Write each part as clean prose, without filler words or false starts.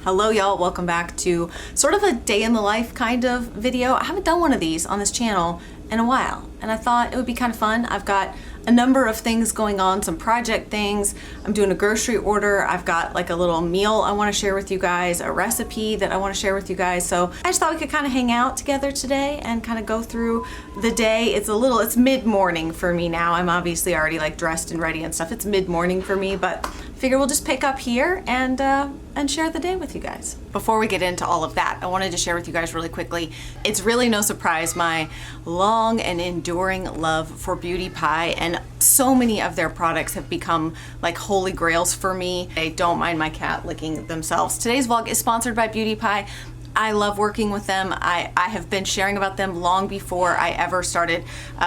Hello y'all, welcome back to sort of a day in the life kind of video. I haven't done one of these on this channel in a while, and I thought it would be kind of fun. I've got a number of things going on, some project things. I'm doing a grocery order. I've got like a little meal I want to share with you guys, a recipe that I want to share with you guys. So I just thought we could kind of hang out together today and kind of go through the day. It's mid-morning for me now. I'm obviously already like dressed and ready and stuff. It's mid-morning for me, but figure we'll just pick up here and share the day with you guys. Before we get into all of that, I wanted to share with you guys really quickly. It's really no surprise my long and enduring love for Beauty Pie, and so many of their products have become like holy grails for me. I don't mind my cat licking themselves. Today's vlog is sponsored by Beauty Pie. I love working with them. I have been sharing about them long before I ever started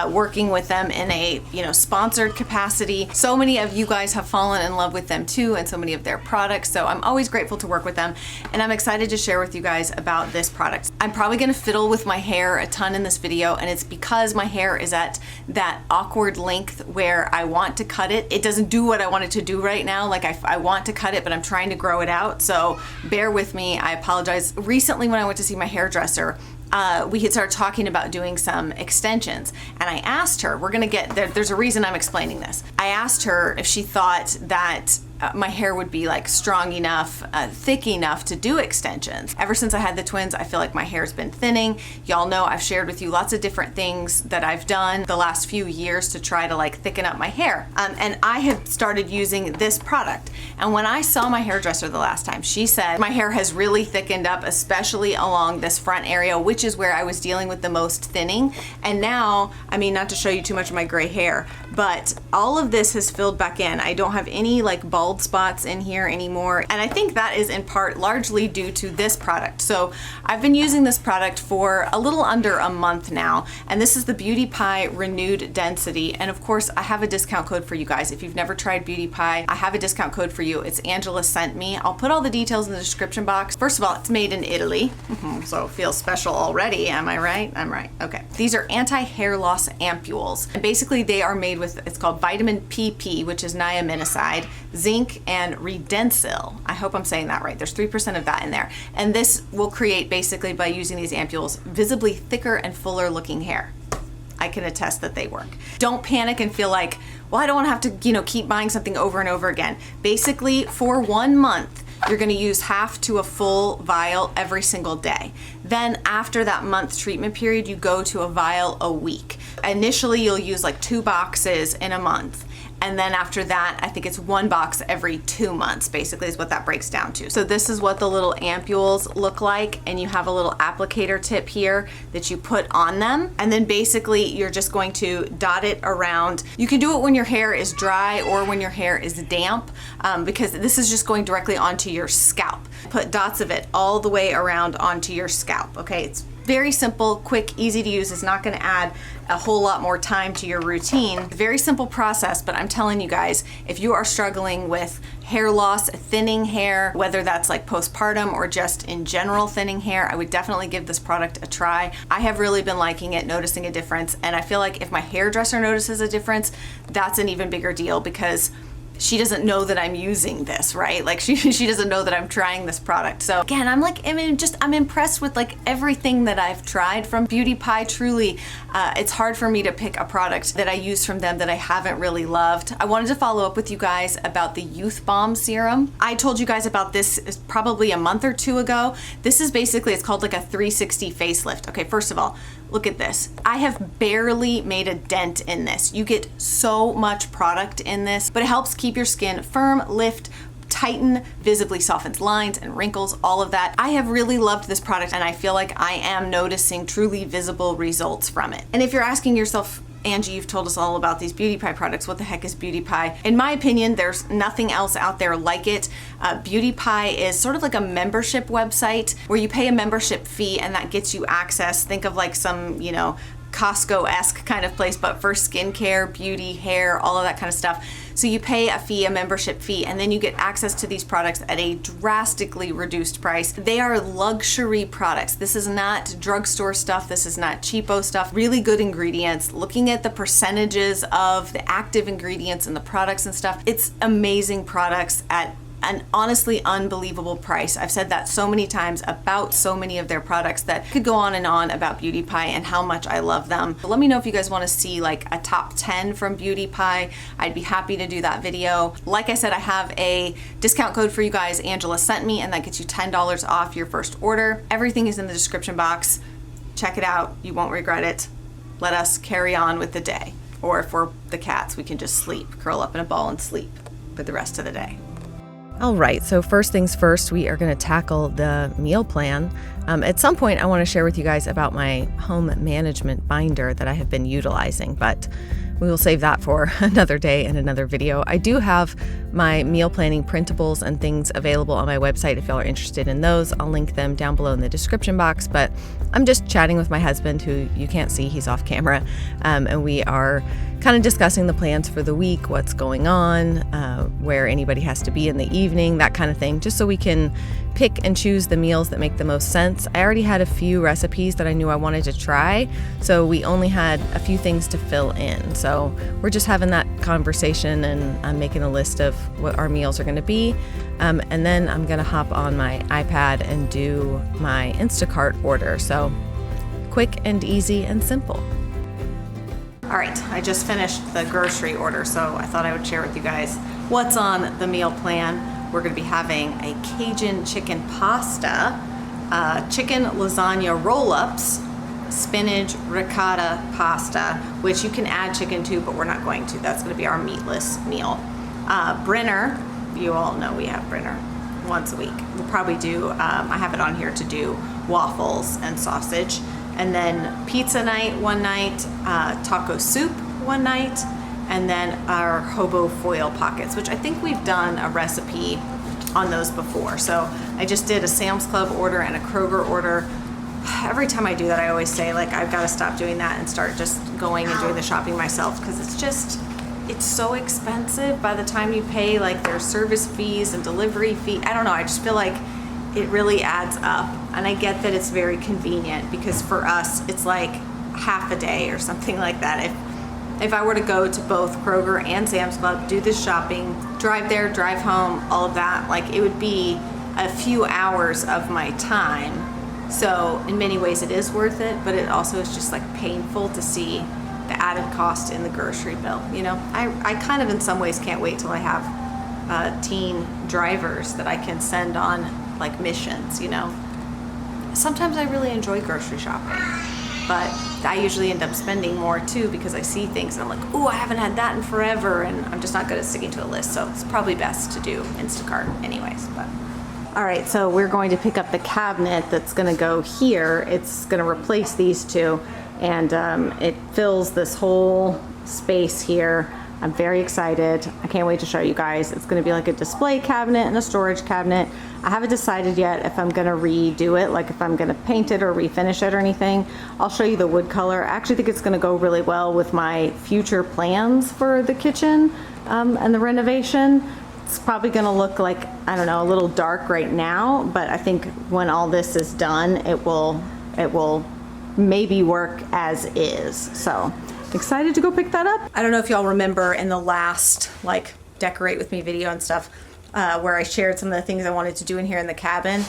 working with them in a sponsored capacity. So many of you guys have fallen in love with them too, and so many of their products. So I'm always grateful to work with them, and I'm excited to share with you guys about this product. I'm probably gonna fiddle with my hair a ton in this video, and it's because my hair is at that awkward length where I want to cut it. It doesn't do what I want it to do right now. Like I want to cut it, but I'm trying to grow it out. So bear with me. I apologize. Recently, when I went to see my hairdresser, we had started talking about doing some extensions, and I asked her, there's a reason I'm explaining this. I asked her if she thought that my hair would be like strong enough, thick enough to do extensions. Ever since I had the twins, I feel like my hair's been thinning. Y'all know I've shared with you lots of different things that I've done the last few years to try to like thicken up my hair. And I have started using this product. And when I saw my hairdresser the last time, she said my hair has really thickened up, especially along this front area, which is where I was dealing with the most thinning. And now, I mean, not to show you too much of my gray hair, but all of this has filled back in. I don't have any like bald spots in here anymore, and I think that is in part largely due to this product. So I've been using this product for a little under a month now, and this is the Beauty Pie Renewed Density. And of course, I have a discount code for you guys. If you've never tried Beauty Pie, I have a discount code for you. It's Angela Sent Me. I'll put all the details in the description box. First of all, it's made in Italy, so it feels special already. Am I right? I'm right. Okay. These are anti-hair loss ampules, and basically they are made with, it's called vitamin PP, which is niaminoside, zinc, and redensil. I hope I'm saying that right. There's 3% of that in there. And this will create, basically by using these ampules, visibly thicker and fuller looking hair. I can attest that they work. Don't panic and feel like, well, I don't want to have to, keep buying something over and over again. Basically, for 1 month, you're going to use half to a full vial every single day. Then after that month treatment period, you go to a vial a week. Initially, you'll use like 2 boxes in a month. And then after that, I think it's 1 box every 2 months, basically is what that breaks down to. So this is what the little ampules look like. And you have a little applicator tip here that you put on them. And then basically you're just going to dot it around. You can do it when your hair is dry or when your hair is damp, because this is just going directly onto your scalp. Put dots of it all the way around onto your scalp, okay? It's very simple, quick, easy to use. It's not gonna add a whole lot more time to your routine. Very simple process, but I'm telling you guys, if you are struggling with hair loss, thinning hair, whether that's like postpartum or just in general thinning hair, I would definitely give this product a try. I have really been liking it, noticing a difference, and I feel like if my hairdresser notices a difference, that's an even bigger deal, because she doesn't know that I'm using this, right? Like she doesn't know that I'm trying this product. So again, I'm impressed with like everything that I've tried from Beauty Pie. Truly, it's hard for me to pick a product that I use from them that I haven't really loved. I wanted to follow up with you guys about the Youth Balm Serum. I told you guys about this probably a month or 2 ago. This is basically, it's called like a 360 facelift. Okay, first of all, look at this. I have barely made a dent in this. You get so much product in this, but it helps keep your skin firm, lift, tighten, visibly softens lines and wrinkles, all of that. I have really loved this product, and I feel like I am noticing truly visible results from it. And if you're asking yourself, Angie, you've told us all about these Beauty Pie products. What the heck is Beauty Pie? In my opinion, there's nothing else out there like it. Beauty Pie is sort of like a membership website where you pay a membership fee and that gets you access. Think of like some, Costco-esque kind of place, but for skincare, beauty, hair, all of that kind of stuff. So you pay a fee, a membership fee, and then you get access to these products at a drastically reduced price. They are luxury products. This is not drugstore stuff. This is not cheapo stuff. Really good ingredients. Looking at the percentages of the active ingredients in the products and stuff, it's amazing products at an honestly unbelievable price. I've said that so many times about so many of their products that could go on and on about Beauty Pie and how much I love them. Let me know if you guys want to see like a top 10 from Beauty Pie. I'd be happy to do that video. Like I said, I have a discount code for you guys Angela sent me, and that gets you $10 off your first order. Everything is in the description box. Check it out. You won't regret it. Let us carry on with the day. Or for the cats, we can just sleep, curl up in a ball and sleep for the rest of the day. All right, so first things first, we are going to tackle the meal plan. At some point, I want to share with you guys about my home management binder that I have been utilizing, but we will save that for another day and another video. I do have my meal planning printables and things available on my website if y'all are interested in those. I'll link them down below in the description box, but I'm just chatting with my husband, who you can't see, he's off camera, and we are kind of discussing the plans for the week, what's going on, where anybody has to be in the evening, that kind of thing, just so we can pick and choose the meals that make the most sense. I already had a few recipes that I knew I wanted to try, so we only had a few things to fill in. So we're just having that conversation, and I'm making a list of what our meals are going to be. And then I'm going to hop on my iPad and do my Instacart order. So quick and easy and simple. All right, I just finished the grocery order, so I thought I would share with you guys what's on the meal plan. We're going to be having a Cajun chicken pasta, chicken lasagna roll-ups, spinach ricotta pasta, which you can add chicken to, but we're not going to. That's going to be our meatless meal. Brinner, you all know we have Brinner once a week. We'll probably do, I have it on here to do waffles and sausage. And then pizza night one night, taco soup one night, and then our hobo foil pockets, which I think we've done a recipe on those before. So I just did a Sam's Club order and a Kroger order. Every time I do that, I always say, like, I've got to stop doing that and start just going and doing the shopping myself, because it's so expensive by the time you pay like their service fees and delivery fee. I don't know, I just feel like it really adds up. And I get that it's very convenient, because for us, it's like half a day or something like that. If I were to go to both Kroger and Sam's Club, do this shopping, drive there, drive home, all of that, like it would be a few hours of my time. So in many ways it is worth it, but it also is just like painful to see the added cost in the grocery bill. You know, I kind of in some ways can't wait till I have teen drivers that I can send on like missions, you know. Sometimes I really enjoy grocery shopping, but I usually end up spending more too, because I see things and I'm like, ooh, I haven't had that in forever, and I'm just not good at sticking to a list. So it's probably best to do Instacart anyways. But all right, so we're going to pick up the cabinet that's going to go here. It's going to replace these two, and it fills this whole space here. I'm very excited. I can't wait to show you guys. It's going to be like a display cabinet and a storage cabinet. I haven't decided yet if I'm going to redo it, like if I'm going to paint it or refinish it or anything. I'll show you the wood color. I actually think it's going to go really well with my future plans for the kitchen and the renovation. It's probably going to look like, I don't know, a little dark right now, but I think when all this is done, it will maybe work as is. So excited to go pick that up. I don't know if y'all remember in the last like decorate with me video and stuff, where I shared some of the things I wanted to do in here in the cabin.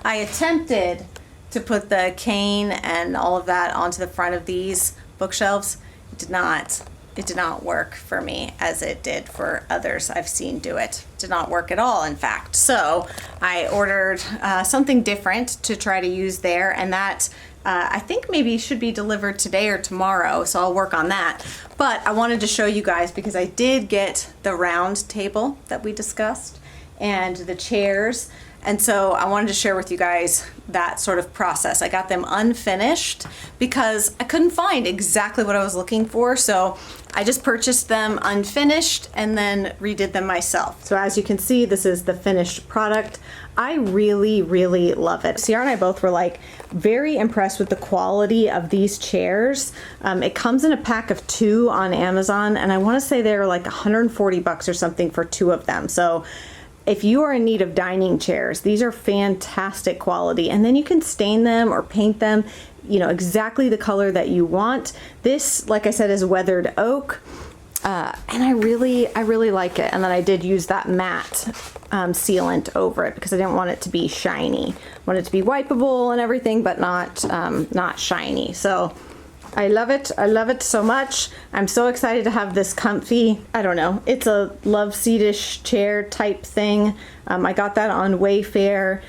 I attempted to put the cane and all of that onto the front of these bookshelves. It did not work for me as it did for others I've seen do it. It did not work at all, in fact. So I ordered something different to try to use there, and that I think maybe should be delivered today or tomorrow, so I'll work on that. But I wanted to show you guys, because I did get the round table that we discussed and the chairs, and so I wanted to share with you guys that sort of process. I got them unfinished because I couldn't find exactly what I was looking for, so I just purchased them unfinished and then redid them myself. So as you can see, this is the finished product. I really, really love it. Sierra and I both were like very impressed with the quality of these chairs. It comes in a pack of 2 on Amazon, and I want to say they're like $140 or something for 2 of them. So if you are in need of dining chairs, these are fantastic quality, and then you can stain them or paint them, you know, exactly the color that you want. This, like I said, is weathered oak. And I really like it. And then I did use that matte sealant over it because I didn't want it to be shiny. I want it to be wipeable and everything, but not shiny. So I love it. I love it so much. I'm so excited to have this comfy, I don't know, it's a love seatish chair type thing. I got that on Wayfair.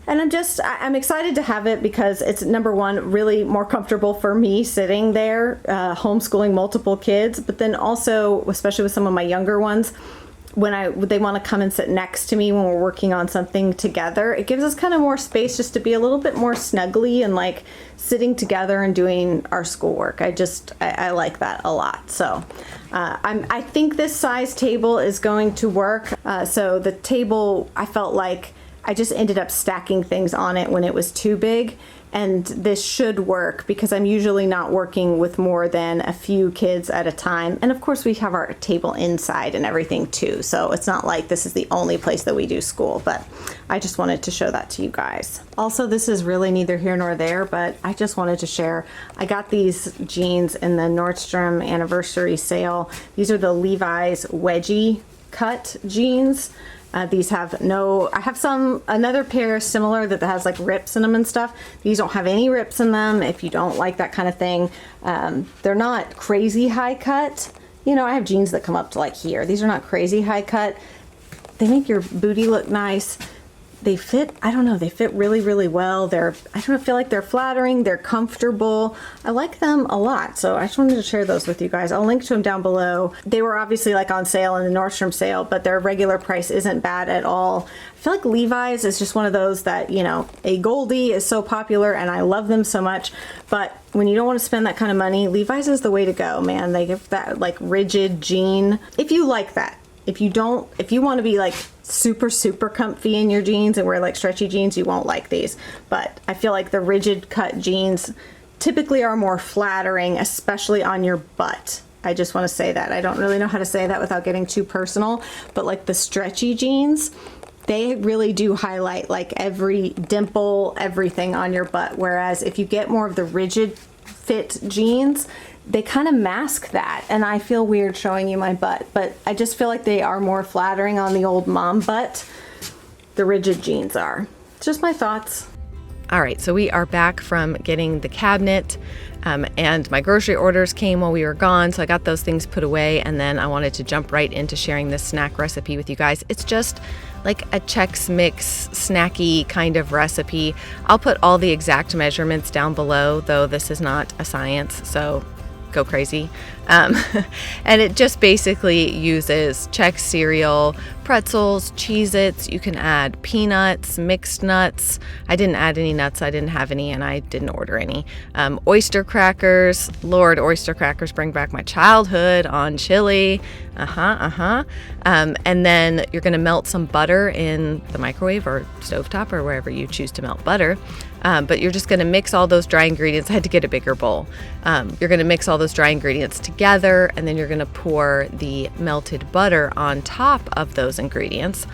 And I'm excited to have it because it's, number one, really more comfortable for me sitting there, homeschooling multiple kids, but then also, especially with some of my younger ones, when they want to come and sit next to me when we're working on something together, it gives us kind of more space just to be a little bit more snuggly and like sitting together and doing our schoolwork. I like that a lot. So I think this size table is going to work. So the table, I felt like I just ended up stacking things on it when it was too big, and this should work because I'm usually not working with more than a few kids at a time. And of course we have our table inside and everything too, so it's not like this is the only place that we do school, but I just wanted to show that to you guys. Also, this is really neither here nor there, but I just wanted to share, I got these jeans in the Nordstrom anniversary sale. These are the Levi's wedgie cut jeans. These have I have another pair similar that has like rips in them and stuff. These don't have any rips in them if you don't like that kind of thing. They're not crazy high cut. You know, I have jeans that come up to like here. These are not crazy high cut. They make your booty look nice. They fit, I don't know, they fit really, really well. I don't feel like they're flattering. They're comfortable. I like them a lot. So I just wanted to share those with you guys. I'll link to them down below. They were obviously like on sale in the Nordstrom sale, but their regular price isn't bad at all. I feel like Levi's is just one of those that, you know, a Goldie is so popular and I love them so much, but when you don't want to spend that kind of money, Levi's is the way to go, man. They give that like rigid jean. If you like that. If you want to be like super, super comfy in your jeans and wear like stretchy jeans, you won't like these. But I feel like the rigid cut jeans typically are more flattering, especially on your butt. I just want to say that. I don't really know how to say that without getting too personal, but like the stretchy jeans, they really do highlight like every dimple, everything on your butt. Whereas if you get more of the rigid fit jeans, they kind of mask that, and I feel weird showing you my butt, but I just feel like they are more flattering on the old mom butt. The rigid jeans are. Just my thoughts. All right, so we are back from getting the cabinet, and my grocery orders came while we were gone, so I got those things put away, and then I wanted to jump right into sharing this snack recipe with you guys. It's just like a Chex Mix snacky kind of recipe. I'll put all the exact measurements down below, though this is not a science, so go crazy. And it just basically uses Chex cereal, pretzels, Cheez-Its. You can add peanuts, mixed nuts. I didn't add any nuts. I didn't have any, and I didn't order any. Oyster crackers. Lord, oyster crackers bring back my childhood on chili. And then you're going to melt some butter in the microwave or stovetop or wherever you choose to melt butter. But you're just going to mix all those dry ingredients. I had to get a bigger bowl. You're going to mix all those dry ingredients together, and then you're going to pour the melted butter on top of those ingredients.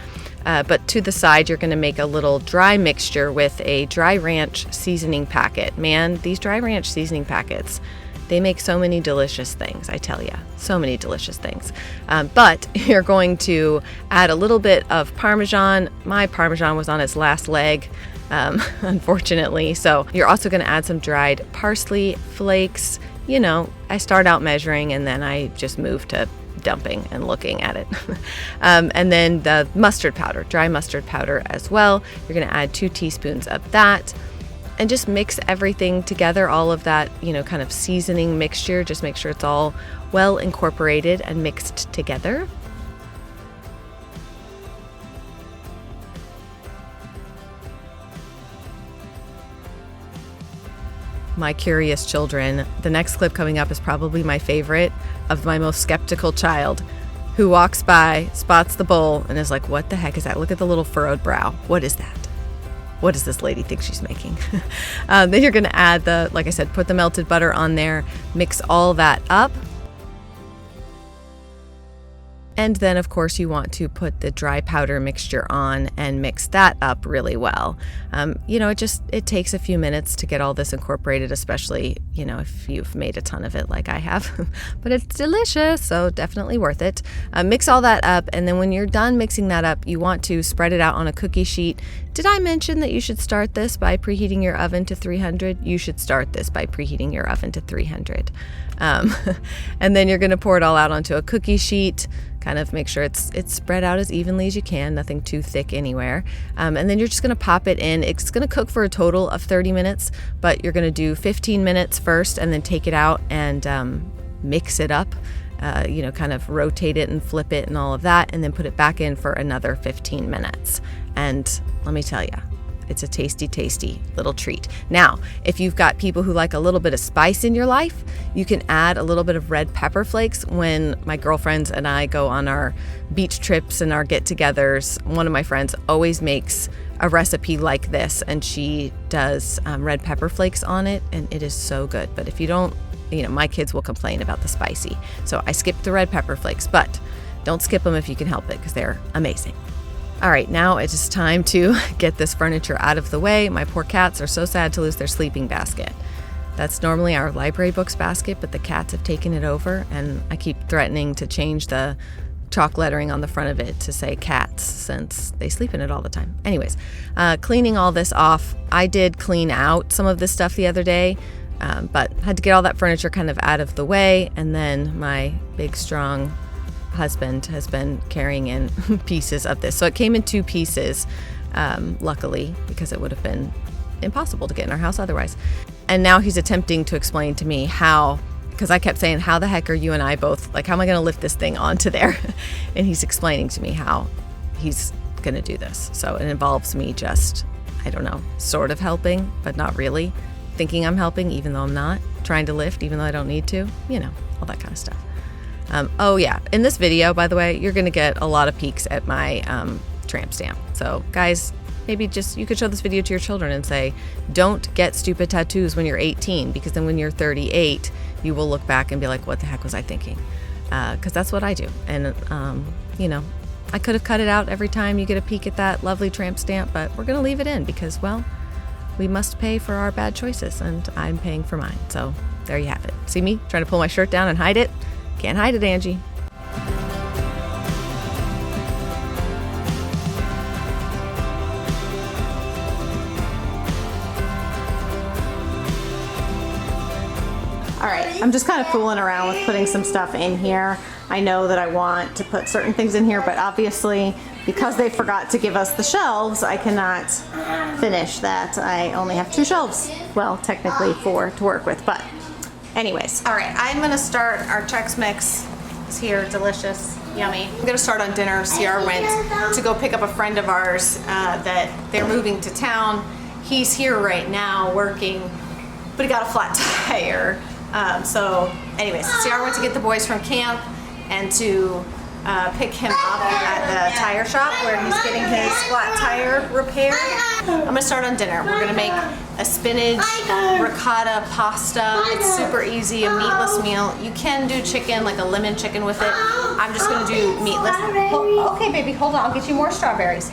But to the side, you're going to make a little dry mixture with a dry ranch seasoning packet. Man, these dry ranch seasoning packets, they make so many delicious things, I tell you. So many delicious things. But you're going to add a little bit of Parmesan. My Parmesan was on its last leg, unfortunately. So you're also going to add some dried parsley flakes. You know, I start out measuring and then I just move to dumping and looking at it. And then the mustard powder, dry mustard powder as well. You're going to add 2 teaspoons of that. And just mix everything together, all of that, you know, kind of seasoning mixture. Just make sure it's all well incorporated and mixed together. My curious children. The next clip coming up is probably my favorite of my most skeptical child, who walks by, spots the bowl, and is like, what the heck is that? Look at the little furrowed brow. What is that? What does this lady think she's making? Then you're going to add like I said, put the melted butter on there, mix all that up. And then of course you want to put the dry powder mixture on and mix that up really well. It takes a few minutes to get all this incorporated, especially, if you've made a ton of it like I have, but it's delicious, so definitely worth it. Mix all that up, and then when you're done mixing that up, you want to spread it out on a cookie sheet. Did I mention that you should start this by preheating your oven to 300? You should start this by preheating your oven to 300. And then you're going to pour it all out onto a cookie sheet. Kind of make sure it's spread out as evenly as you can, nothing too thick anywhere. And then you're just going to pop it in. It's going to cook for a total of 30 minutes, but you're going to do 15 minutes first and then take it out and mix it up. Kind of rotate it and flip it and all of that, and then put it back in for another 15 minutes. And let me tell you, it's a tasty, tasty little treat. Now, if you've got people who like a little bit of spice in your life, you can add a little bit of red pepper flakes. When my girlfriends and I go on our beach trips and our get-togethers, one of my friends always makes a recipe like this, and she does red pepper flakes on it, and it is so good. But if you don't, my kids will complain about the spicy. So I skipped the red pepper flakes, but don't skip them if you can help it, because they're amazing. All right, now it is time to get this furniture out of the way. My poor cats are so sad to lose their sleeping basket. That's normally our library books basket, but the cats have taken it over, and I keep threatening to change the chalk lettering on the front of it to say cats, since they sleep in it all the time. Anyways, cleaning all this off. I did clean out some of this stuff the other day, but had to get all that furniture kind of out of the way, and then my big, strong husband has been carrying in pieces of this. So it came in 2 pieces, luckily, because it would have been impossible to get in our house otherwise. And now he's attempting to explain to me how, because I kept saying, how the heck are you and I both, how am I going to lift this thing onto there? And he's explaining to me how he's going to do this. So it involves me just, sort of helping, but not really, thinking I'm helping even though I'm not, trying to lift even though I don't need to, all that kind of stuff. In this video, by the way, you're going to get a lot of peeks at my tramp stamp. So guys, maybe you could show this video to your children and say, don't get stupid tattoos when you're 18, because then when you're 38, you will look back and be like, what the heck was I thinking? Because that's what I do. And, I could have cut it out every time you get a peek at that lovely tramp stamp, but we're going to leave it in because, well, we must pay for our bad choices, and I'm paying for mine. So there you have it. See me trying to pull my shirt down and hide it? Can't hide it, Angie. All right, I'm just kind of fooling around with putting some stuff in here. I know that I want to put certain things in here, but obviously because they forgot to give us the shelves, I cannot finish that. I only have 2 shelves. Well, technically 4 to work with, but anyways. All right, I'm gonna start our Chex Mix. It's here, delicious, yummy. I'm gonna start on dinner. CR went to go pick up a friend of ours that they're moving to town. He's here right now working, but he got a flat tire. So anyways, CR went to get the boys from camp and to pick him up at the tire shop where he's getting his flat tire repaired. I'm gonna start on dinner. We're gonna make a spinach ricotta pasta. It's super easy, a meatless meal. You can do chicken, like a lemon chicken with it. I'm just gonna do meatless. Okay, baby, hold on. I'll get you more strawberries.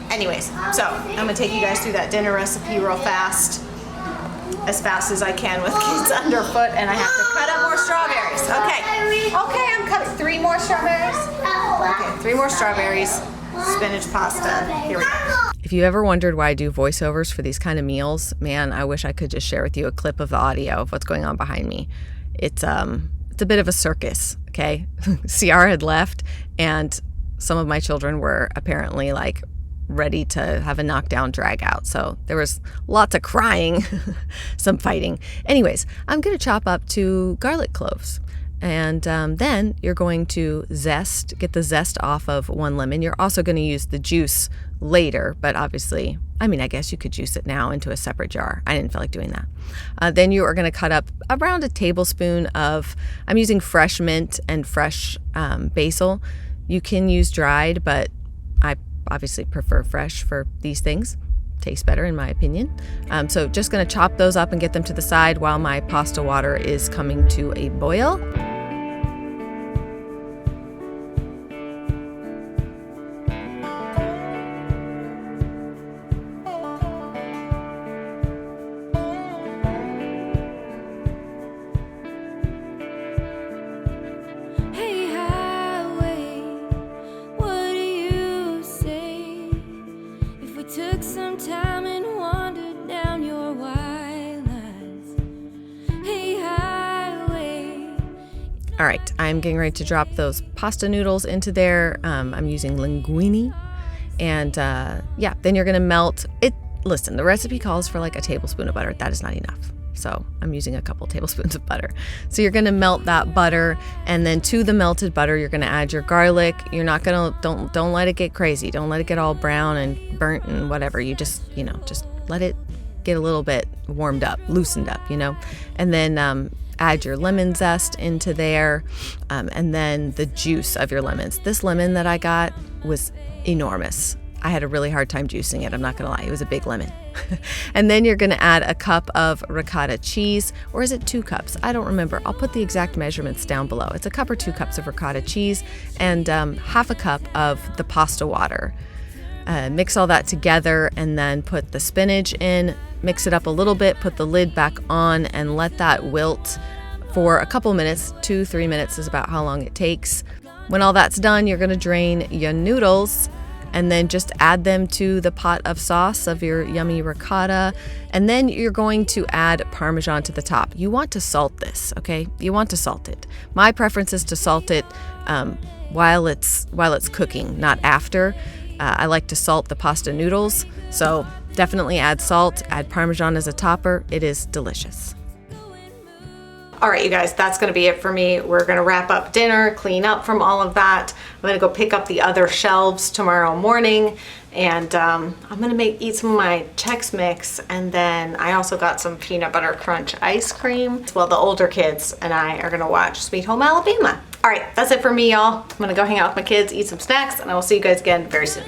Anyways, so I'm gonna take you guys through that dinner recipe real fast. As fast as I can with kids underfoot, and I have to cut up more strawberries. Okay, I'm cutting 3 more strawberries. Okay, 3 more strawberries, spinach pasta. Here we go. If you ever wondered why I do voiceovers for these kind of meals, man, I wish I could just share with you a clip of the audio of what's going on behind me. It's a bit of a circus, okay? CR had left, and some of my children were apparently ready to have a knockdown drag out. So there was lots of crying, some fighting. Anyways, I'm going to chop up 2 garlic cloves. And then you're going to get the zest off of 1 lemon. You're also going to use the juice later, but obviously, I guess you could juice it now into a separate jar. I didn't feel like doing that. Then you are going to cut up around a tablespoon of, I'm using fresh mint and fresh basil. You can use dried, but I obviously prefer fresh for these things. Tastes better in my opinion. So just going to chop those up and get them to the side while my pasta water is coming to a boil. Took some time and wandered down your wild lines. Hey, highway. All right, I'm getting ready to drop those pasta noodles into there. I'm using linguine. And yeah, then you're gonna melt it. Listen, the recipe calls for like a tablespoon of butter. That is not enough. So I'm using a couple tablespoons of butter. So you're gonna melt that butter, and then to the melted butter, you're gonna add your garlic. You're not gonna, don't let it get crazy. Don't let it get all brown and burnt and whatever. You just, just let it get a little bit warmed up, loosened up, and then add your lemon zest into there, and then the juice of your lemons. This lemon that I got was enormous. I had a really hard time juicing it, I'm not gonna lie, it was a big lemon. And then you're gonna add a cup of ricotta cheese, or is it 2 cups? I don't remember. I'll put the exact measurements down below. It's a cup or 2 cups of ricotta cheese and half a cup of the pasta water. Mix all that together and then put the spinach in, mix it up a little bit, put the lid back on and let that wilt for a couple minutes. 2-3 minutes is about how long it takes. When all that's done, you're gonna drain your noodles and then just add them to the pot of sauce of your yummy ricotta. And then you're going to add Parmesan to the top. You want to salt this, okay? You want to salt it. My preference is to salt it while it's cooking, not after. I like to salt the pasta noodles, so definitely add salt, add Parmesan as a topper. It is delicious. All right, you guys, that's gonna be it for me. We're gonna wrap up dinner, clean up from all of that. I'm gonna go pick up the other shelves tomorrow morning, and I'm gonna eat some of my Chex Mix, and then I also got some peanut butter crunch ice cream. Well, the older kids and I are gonna watch Sweet Home Alabama. All right, that's it for me, y'all. I'm gonna go hang out with my kids, eat some snacks, and I will see you guys again very soon.